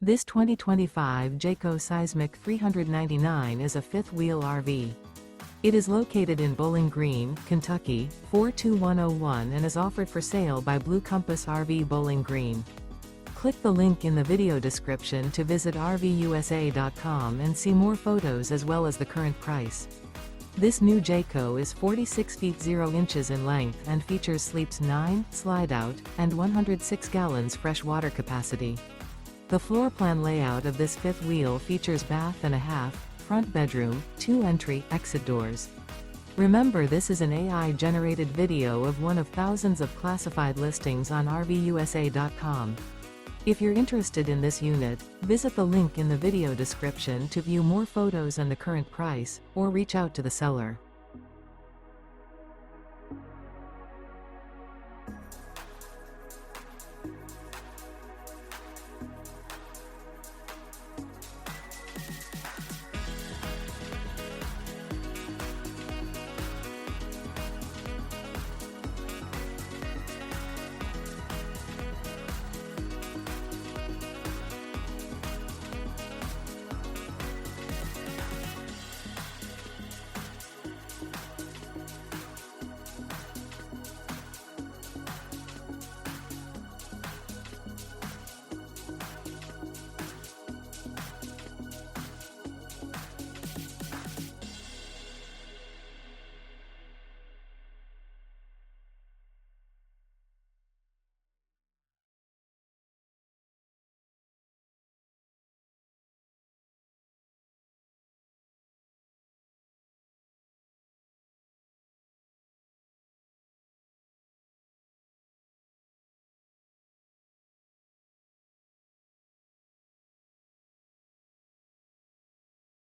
This 2025 Jayco Seismic 399 is a fifth-wheel RV. It is located in Bowling Green, Kentucky, 42101 and is offered for sale by Blue Compass RV Bowling Green. Click the link in the video description to visit RVUSA.com and see more photos as well as the current price. This new Jayco is 46 feet 0 inches in length and features sleeps 9, slide-out, and 106 gallons fresh water capacity. The floor plan layout of this fifth wheel features bath and a half, front bedroom, 2 entry/exit doors. Remember, this is an AI-generated video of one of thousands of classified listings on RVUSA.com. If you're interested in this unit, visit the link in the video description to view more photos and the current price, or reach out to the seller.